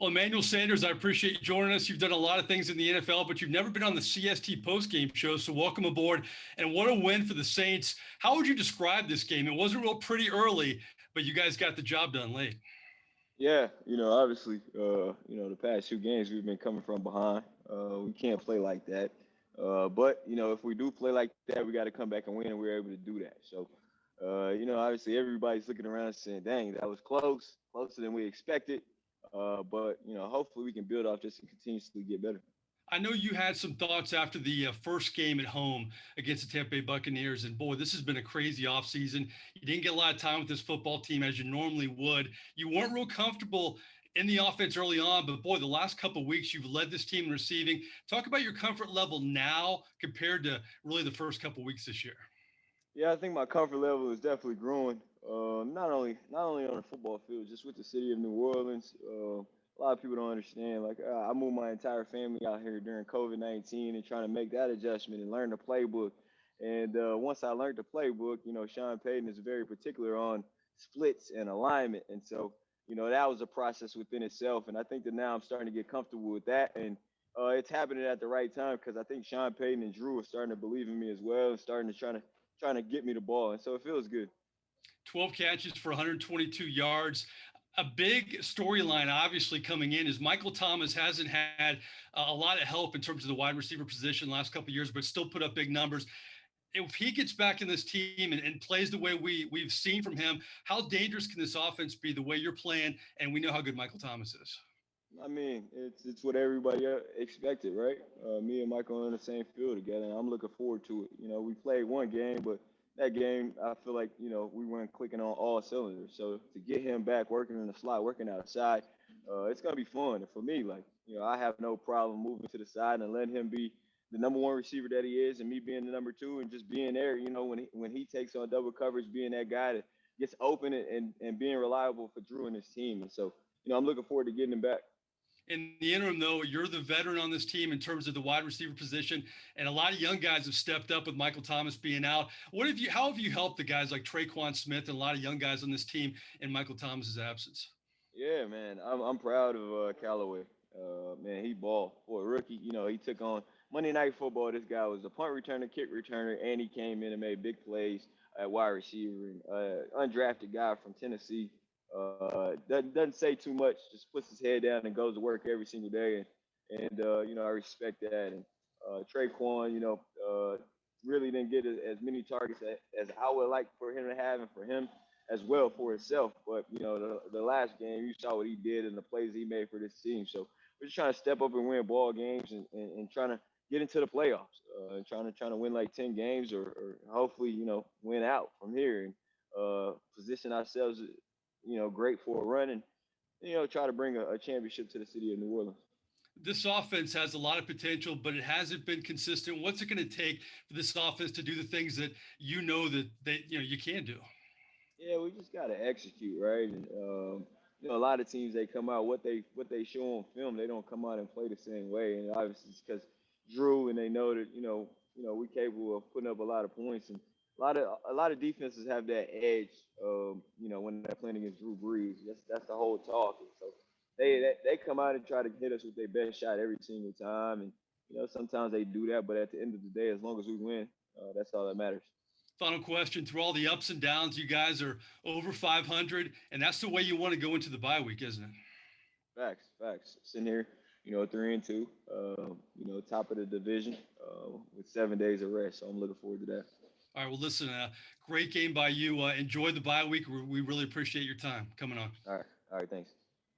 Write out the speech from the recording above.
Well, Emmanuel Sanders, I appreciate you joining us. You've done a lot of things in the NFL, but you've never been on the CST postgame show, so welcome aboard. And what a win for the Saints. How would you describe this game? It wasn't real pretty early, but you guys got the job done late. Yeah, obviously, the past two games we've been coming from behind. We can't play like that. But if we do play like that, we got to come back and win, and we're able to do that. So, obviously everybody's looking around saying, "Dang, that was close, closer than we expected." But hopefully we can build off this and continuously get better. I know you had some thoughts after the first game at home against the Tampa Bay Buccaneers, and boy, this has been a crazy offseason. You didn't get a lot of time with this football team as you normally would. You weren't real comfortable in the offense early on, but boy, the last couple of weeks you've led this team in receiving. Talk about your comfort level now compared to really the first couple of weeks this year. Yeah, I think my comfort level is definitely growing. Not only on the football field, just with the city of New Orleans. A lot of people don't understand. Like I moved my entire family out here during COVID-19 and trying to make that adjustment and learn the playbook. And once I learned the playbook, Sean Payton is very particular on splits and alignment, and so that was a process within itself. And I think that now I'm starting to get comfortable with that, and it's happening at the right time because I think Sean Payton and Drew are starting to believe in me as well and starting to trying to get me the ball, and so it feels good. 12 catches for 122 yards. A big storyline, obviously, coming in is Michael Thomas hasn't had a lot of help in terms of the wide receiver position the last couple of years, but still put up big numbers. If he gets back in this team and plays the way we've seen from him, how dangerous can this offense be the way you're playing? And we know how good Michael Thomas is. I mean, it's what everybody expected, right? Me and Michael on the same field together, and I'm looking forward to it. We played one game, but that game, I feel like we weren't clicking on all cylinders. So to get him back working in the slot, working outside, it's gonna be fun. And for me, like I have no problem moving to the side and letting him be the number one receiver that he is, and me being the number two, and just being there. When he takes on double coverage, being that guy that gets open and being reliable for Drew and his team. And so I'm looking forward to getting him back. In the interim, though, you're the veteran on this team in terms of the wide receiver position, and a lot of young guys have stepped up with Michael Thomas being out. How have you helped the guys like Traquan Smith and a lot of young guys on this team in Michael Thomas's absence? Yeah, man, I'm proud of Callaway. Man, he balled for a rookie. He took on Monday Night Football. This guy was a punt returner, kick returner, and he came in and made big plays at wide receiver. And undrafted guy from Tennessee. Doesn't say too much. Just puts his head down and goes to work every single day. And I respect that. And Traquan, really didn't get as many targets as I would like for him to have, and for him as well for himself. But the last game, you saw what he did and the plays he made for this team. So we're just trying to step up and win ball games, and trying to get into the playoffs, and trying to win like 10 games, or hopefully win out from here, and position ourselves great for a run, and try to bring a championship to the city of New Orleans. This offense has a lot of potential, but it hasn't been consistent. What's it going to take for this offense to do the things that you can do? Yeah, we just got to execute, right? And a lot of teams, they come out what they show on film, they don't come out and play the same way, and obviously it's because Drew, and they know that we're capable of putting up a lot of points, and a lot of defenses have that edge, when they're playing against Drew Brees. That's the whole talk. And so they come out and try to hit us with their best shot every single time, and sometimes they do that, but at the end of the day, as long as we win, that's all that matters. Final question: through all the ups and downs, you guys are over 500, and that's the way you want to go into the bye week, isn't it? Facts. Sitting here, 3-2, top of the division, with 7 days of rest. So I'm looking forward to that. All right. Well, listen, great game by you. Enjoy the bye week. We really appreciate your time coming on. All right. Thanks.